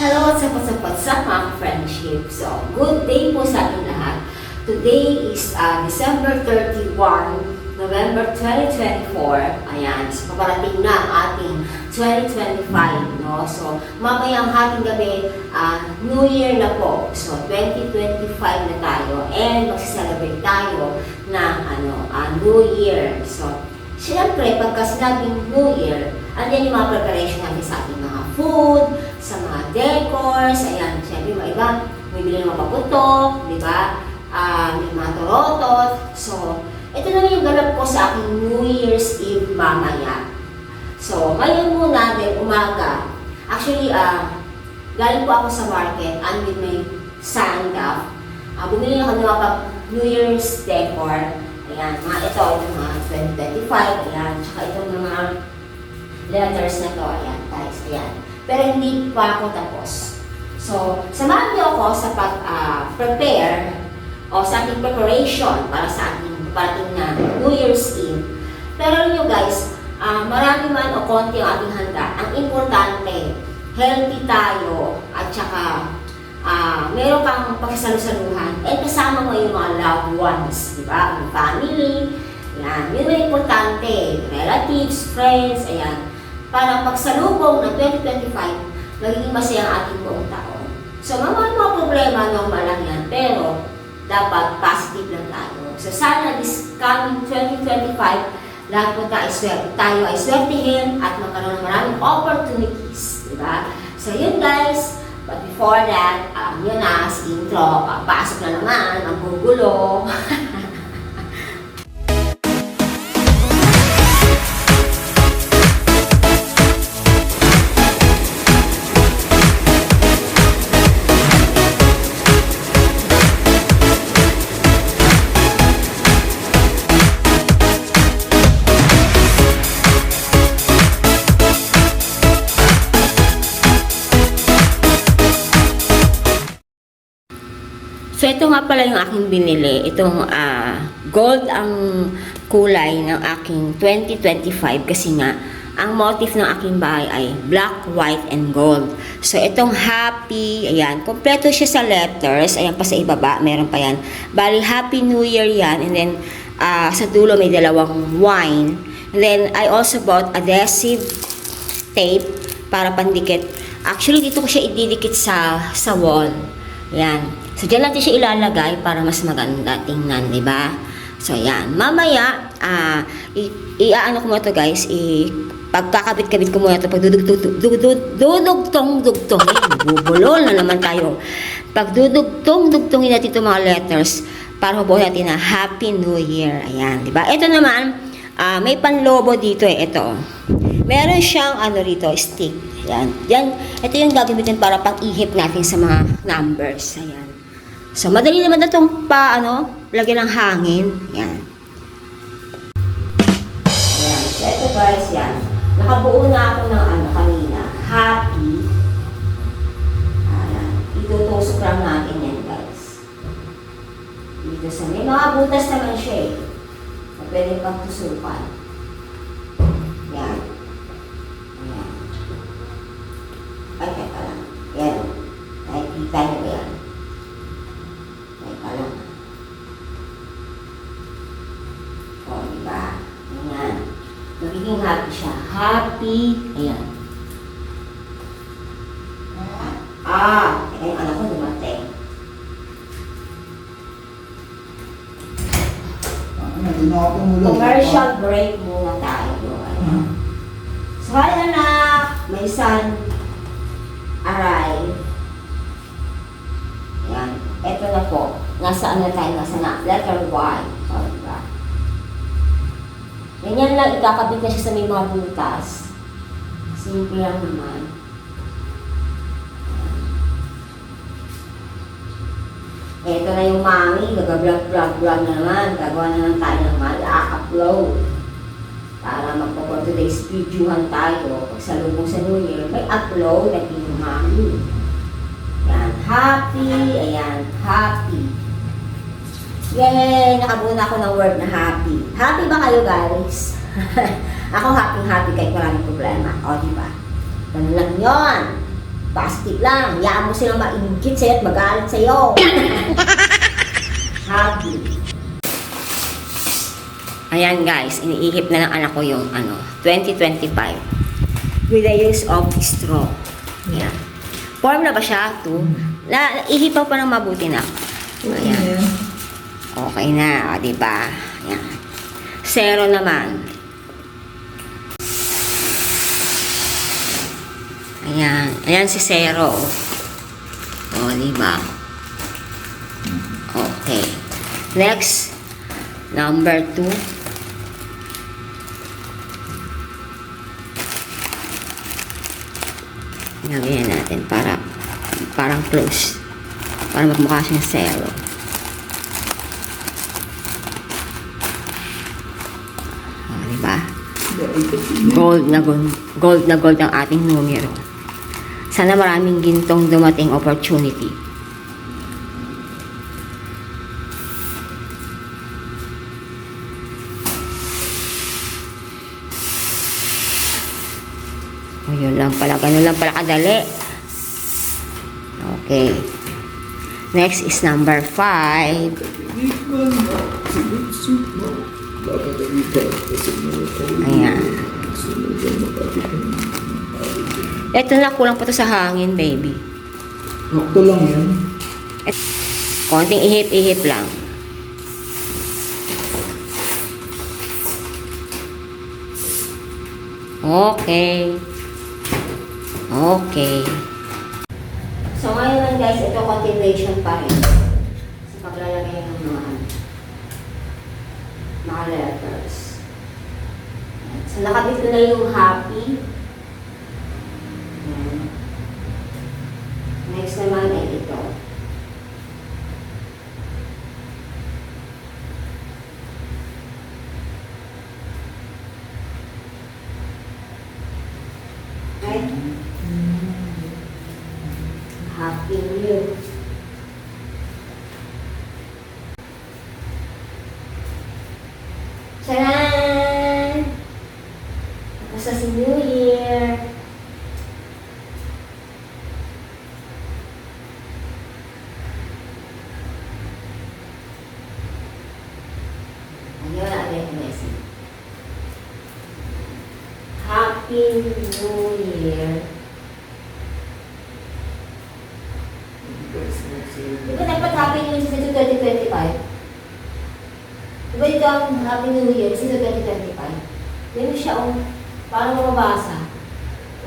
Hello, what's up mga friendship. So, good day po sa ating lahat. Today is December 31, November 2024. Ayan, so paparating na ang ating 2025, no? So, mamayang hating gabi, New Year na po. So, 2025 na tayo and magsiselebrate tayo ng New Year. So, siyempre, pagka sinabing New Year, andyan yung mga preparation natin sa ating mga food, sa mga decors, ayan, siyempre mga iba, bumibili ng mga paputok, di ba? May mga torotot. So, ito na yung ganap ko sa aking New Year's Eve mamaya. So, ngayon muna, then umaga. Actually, galing po ako sa market and with my son, bumili ako ng mga New Year's decor. Ayan, ito mga 2025, ayan, tsaka itong mga letters na to, ayan, guys, ayan. Pero hindi pa ako tapos. So, samahan niyo ako sa pag-prepare o sa ating preparation para sa ating parating na New Year's Eve. Pero niyo guys, marami man o konti ang ating handa. Ang importante, healthy tayo at saka meron kang pagsasalusaluhan at kasama mo yung mga loved ones, di ba? Ang family, yan. Yun ang importante. Relatives, friends, ayan. Para pagsalubong ng 2025, magiging masaya ang ating buong taon. So, mga problema, normal lang yan, pero dapat positive lang tayo. So, sana this coming 2025, lahat po tayo ay swertihin at magkaroon ng maraming opportunities, di ba? So, yun guys. But before that, yun na, si intro, pasok na naman, ang gugulo. So, ito nga pala yung aking binili. Itong gold ang kulay ng aking 2025 kasi nga, ang motif ng aking bahay ay black, white, and gold. So, itong happy, ayan, kompleto siya sa letters. Ayan pa sa ibaba, meron pa yan. Bali, Happy New Year yan. And then, sa dulo may dalawang wine. And then, I also bought adhesive tape para pandikit. Actually, dito ko siya ididikit sa wall. Ayan. So, dyan natin siya ilalagay para mas maganda tingnan, di ba? So, ayan. Mamaya, iaano ko mo ito, guys. Pagkakabit-kabit ko muna ito. Pagdudugtong-dugtongin. Bubulol na naman tayo. Pagdudugtong-dugtongin natin itong mga letters para mabuhay natin na Happy New Year. Ayan, di ba? Ito naman, may panlobo dito eh. Ito. Meron siyang, rito, stick. Ayan. Yan, ito yung gagamitin para pang-ihip natin sa mga numbers. Ayan. So, madali naman na itong lagyan ng hangin. Yan. Ayan. So, ito guys, yan. Nakabuo na ako ng kanina. Happy. Ayan. Itutusok lang natin yan, guys. Dito sa may mga butas naman siya eh. Pwede pang tusukan. Yan. Ayan. Ay, teka lang. Yan. Nakikita niyo ba yan? O, diba? Ayan. Magiging happy siya. Happy. Ayan. Teka yung anak ko dumating. Commercial break muna tayo. Ayan. So, hi anak! May son arrive. Ayan. Ito na po. Nasa tayo? Nasa letter Y. O, diba? Ganyan lang, ikakabit na siya sa may mga butas. Simple lang naman. Ito na yung mami, gagablog na naman. Gagawa na lang tayo ng upload. Para magpo-for today's videohan tayo. Pag sa lubong sa New Year, may upload at yung mami. Ayan, happy. Ayan, happy. Yay! Nakabuo na ako ng word na happy. Happy ba kayo, guys? Ako happy kahit maraming problema. O, diba? Ganun lang yun. Positive lang. Hayaan mo silang maingit sa'yo at magalit sa'yo. Happy. Ayan guys, iniihip na ng anak ko yung 2025 with the use of straw. Ayan. Form na ba siya? Ihipaw pa ng mabuti na. Ayan. Okay na, diba? Ayan. Zero naman. Ayan. Ayan si Zero. O, diba? Okay. Next, number 2. Lagyan natin para parang close. Para magmukha siyang Zero. O, diba? Gold na gold ang ating numero. Sana maraming gintong dumating opportunity. O, yun lang pala. Ganun lang pala kadali. Okay. Next is number 5. Ayan. Ito na, kulang pa to sa hangin, baby. Sakto lang yan. Konting ihip-ihip lang. Okay. Okay. So ngayon lang guys, ito continuation pa rin. Sa paglalagay ng mga letters. So nakabit ko na yung happy. Ayan. Next naman ay ito. Okay? Happy New Year. Tcharan! Tapos na si New Year. Ayun, natin yung message. Happy New Year. Di ba dapat Happy New Year sa 2025? Di ba dito ang Happy New Year sa 2025? Yan siya parang mababasa.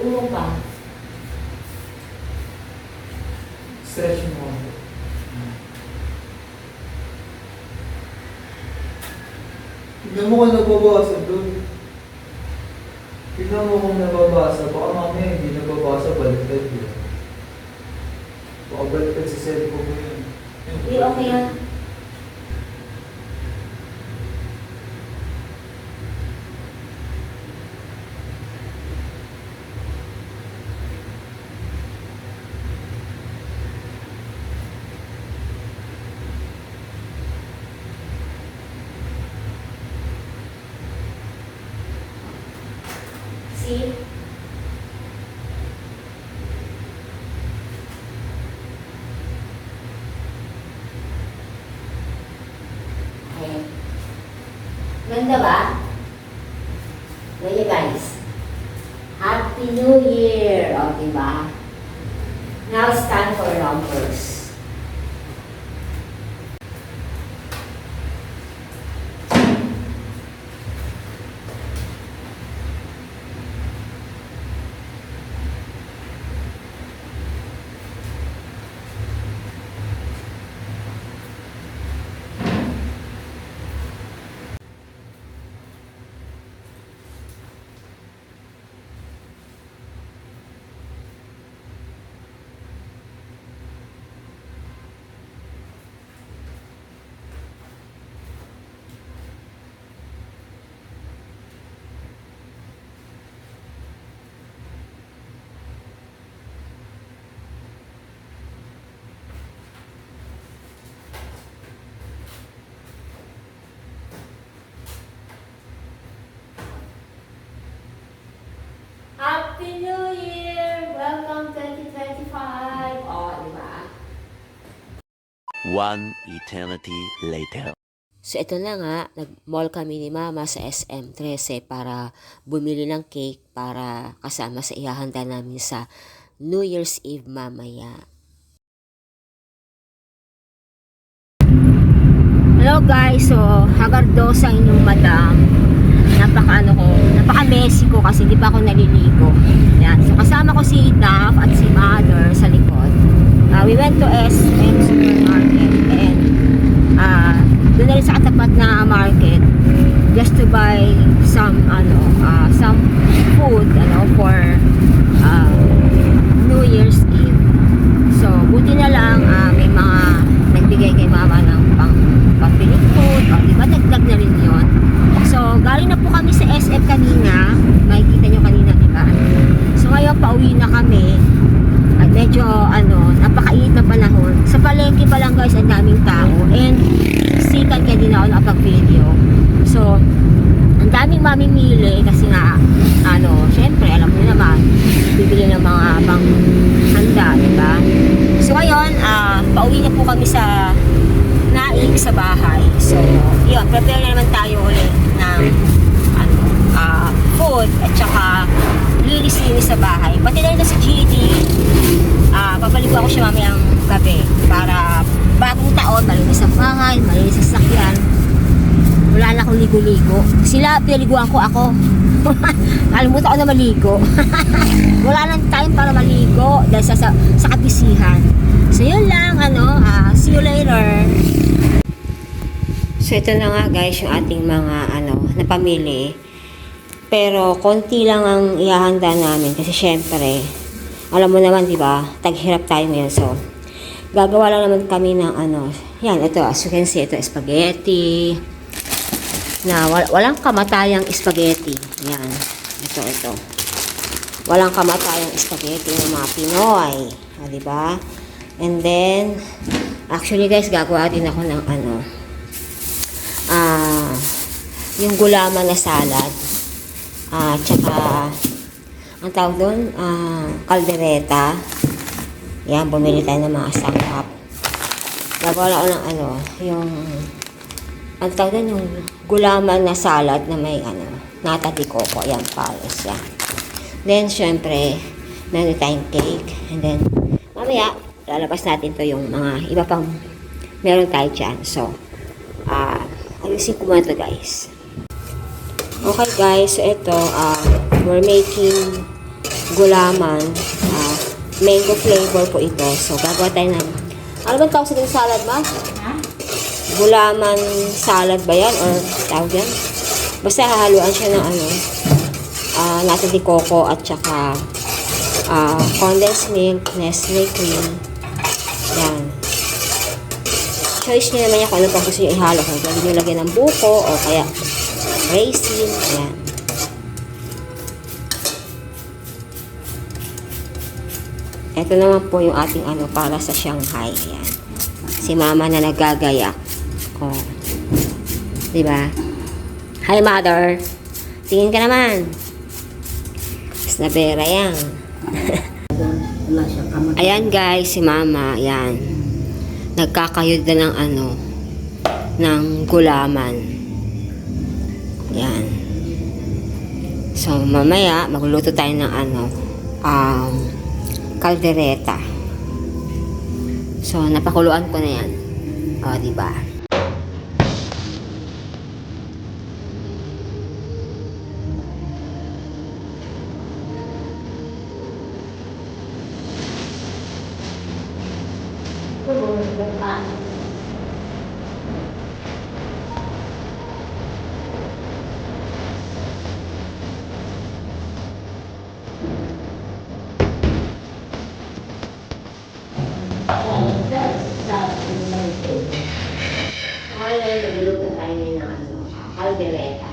Umo pa. Stretch mo. Tignan mo kung nababasa doon. Tignan mo kung nababasa. Baka mamaya hindi nababasa, baliktad yun. Baka baliktad sa cellphone mo yun. Hindi, okay yan. See? Okay. Ganda ba? Ganyan guys. Happy New Year! O, diba? Now it's time for numbers. One eternity later. So ito na nga, nag-mall kami ni Mama sa SM13 para bumili ng cake para kasama sa ihahanda namin sa New Year's Eve mamaya. Hello guys, so hagardo sa inyong madam. Napaka-messy ko kasi di pa ako naliligo. Yan. So kasama ko si Daph at si Mother sa likod. We went to SM supermarket and doon na rin sa katapat na market just to buy some food for New Year's Eve. So buti na lang may mga nagbigay kay Mama ng pampiling food, o diba dagdag na rin yun. So galing na po kami sa SF kanina, makikita nyo kanina diba. So ngayon pauwi na kami at medyo napakainit na panahon. Sa palengke pa lang guys, ang daming tao and sikat kaya din ako nakapag-video. So ang daming mamimili kasi nga syempre alam mo naman bibili ng mga pang handa, diba? So ngayon pauwi na po kami sa Naik sa bahay. So yun, prepare na naman tayo ulit ng food at saka linis-linis sa bahay. Pati na rin sa GD, papaligo ako siya mamayang gabi para bagong taon, malinis ang bahay, malinis ang sakyan. Wala na akong ligo-ligo. Sila, pinaliguan ko ako. Kalimutan ko na maligo. Wala nang time para maligo dahil sa kabisihan. So yun lang, see you later. So ito na nga guys yung ating mga napamili. Pero konti lang ang ihahanda namin kasi syempre, alam mo naman 'di ba, taghirap tayo ngayon. So gagawa lang naman kami ng yan, ito as you can see, ito spaghetti. Na walang kamatayang spaghetti. Yan. Ito. Walang kamatayang spaghetti ng mga Pinoy. Di ba? And then actually guys, gagawa din ako ng yung gulaman na salad. Tsaka ang tawag doon, kaldereta. Yan, bumili tayo ng mga sangkap. Gagawa ako ng yung ang tawag doon, yung gulaman na salad na may nata de coco. Yan, pares yan. Then syempre meron tayong cake. And then mamaya lalabas natin to yung mga iba pang meron tayo dyan. So ayusin ko muna to guys. Okay guys, so ito, we're making gulaman, mango flavor po ito. So gagawa tayo ng, ano ba tawag sa itong salad, ma? Gulaman salad ba yan? Or tawag yan? Basta hahaluan siya ng nata de coco at saka condensed milk, Nestle cream. Yan. Choice nyo naman yan kung ano pang gusto nyo ihalo. Kung pwede nyo lagyan ng buko o kaya raisin. Ayan. Ito naman po yung ating para sa Shanghai. Ayan. Si Mama na nagagayak. Oh. Diba? Hi, Mother. Tingin ka naman. Snabera yan. Ayan guys, si Mama. Ayan. Nagkakayod na ng ng gulaman. Yan. So, mamaya, magluluto tayo ng kaldereta. So, napakuluan ko na yan. O, diba? Ngayon, nagluluto tayo ng kaldereta.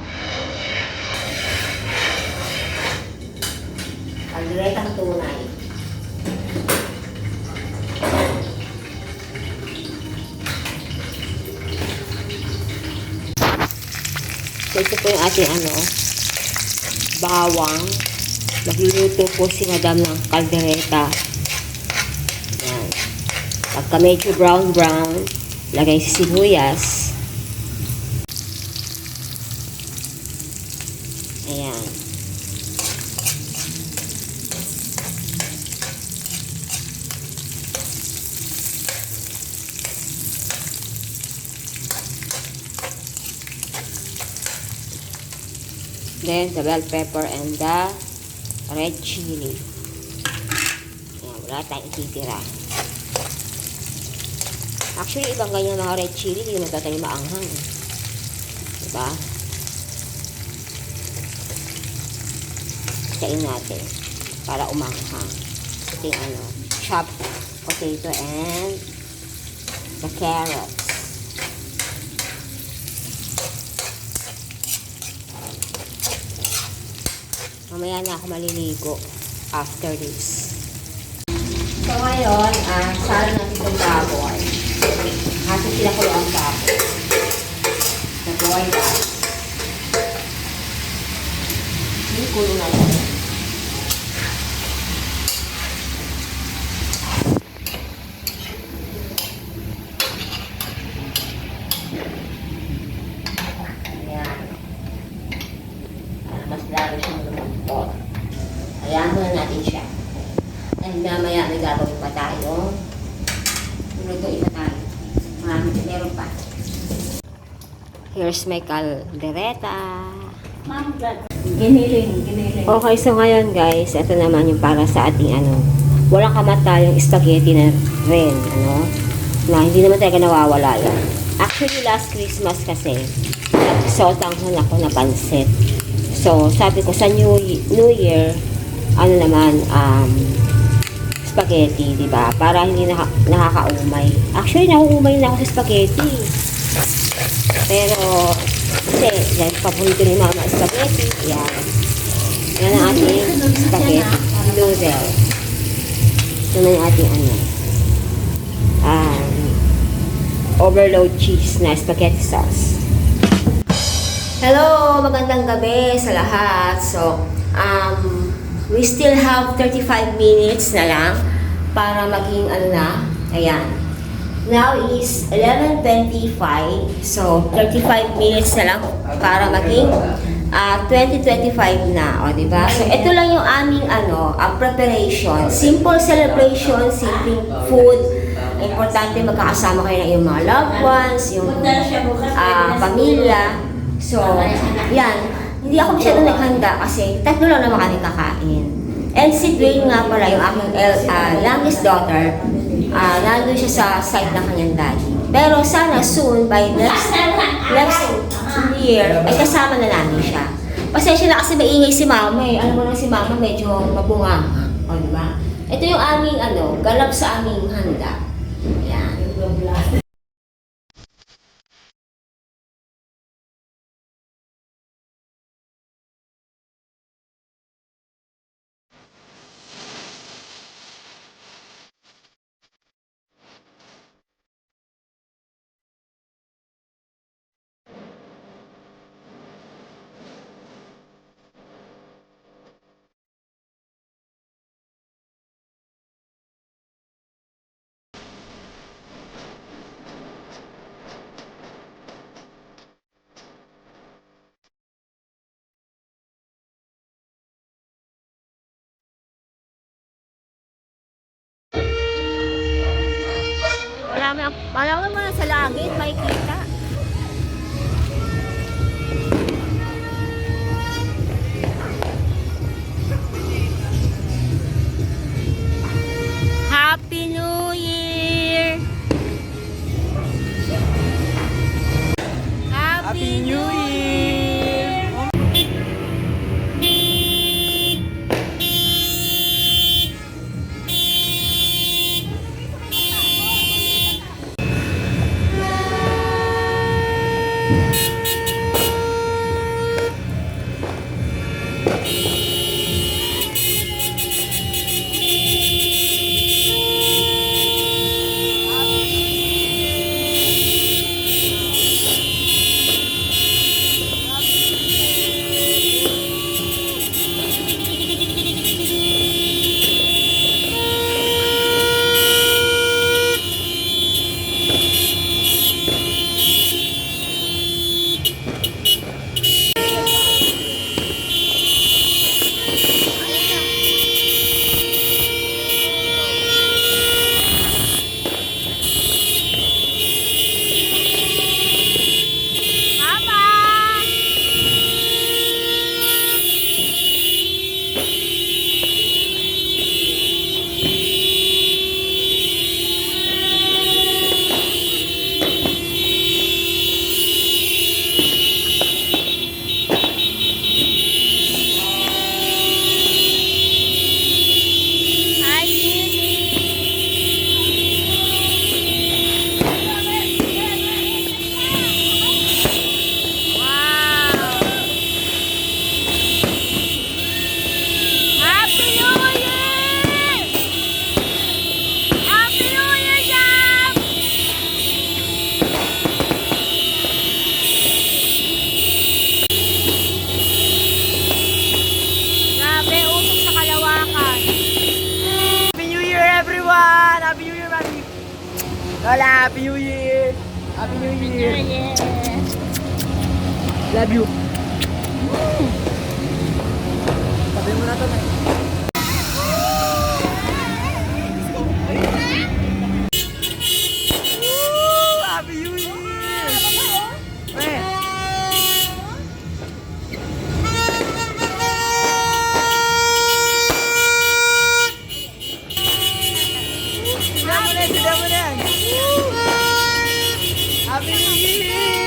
Kalderetang tunay. So, ito po yung ating bawang. Nagluluto po si Madam ng kaldereta. Yan. Pagka medyo brown, Lagay si sibuyas. Ayan. Then, the bell pepper and the red chili. Ayan, wala tayong ititira. Actually, ibang ganyan mga red chili, hindi naman tayo maanghang. Diba? Kain natin para umanghang. Ito yung chopped potato and the carrots. Mamaya na ako maliligo after this. So ngayon, saan natin itong baboy. Ating pinakulo ang baboy. Nagawa yung hindi kulo na yun. Ayan. Mas lalo siyang lumagpot. Ayan muna natin siya. And mamaya may gagawin pa tayo. Lutuin pa tayo. Meron pa. Here's my caldereta. Giniling. Okay, so ngayon guys, ito naman yung para sa ating walang kamatayang spaghetti na rin, na hindi naman talaga nawawala yan. Actually, last Christmas kasi, nagsotanghon ako na pansit. So, sabi ko sa New Year, spaghetti, di ba? Para hindi nakakaumay. Actually, nauumay na ako sa spaghetti. Pero, kasi, dahil paborito ni Mama spaghetti, yan. Yan ang ating spaghetti noodle. Yan ang ating overload cheese na spaghetti sauce. Hello! Magandang gabi sa lahat. So, we still have 35 minutes na lang para maging ayan. Now is 11:25. So, 35 minutes na lang para maging 20:25 na. O, diba? So, ito lang yung aming preparation. Simple celebration, simple food. Importante magkakasama kayo ng iyong mga loved ones, yung pamilya. So, yan. Hindi ako masyado naghanda kasi tatlo lang naman kami kakain. And si Dwayne nga pala, yung aking youngest daughter, nandun siya sa side ng kanyang daddy. Pero sana soon, by next year, ay kasama na namin siya. Pasensya na kasi maingay si Mama eh. Alam mo lang si Mama medyo mabunga. O, diba? Ito yung aming ganap sa aming handa. Ayan. Marami mo na sa langit, makikita. Happy New Year! Happy New Year! Lola, Happy New Year! Happy New Year! Love you! Sabi mo na to na. Happy New Year! Happy New Year!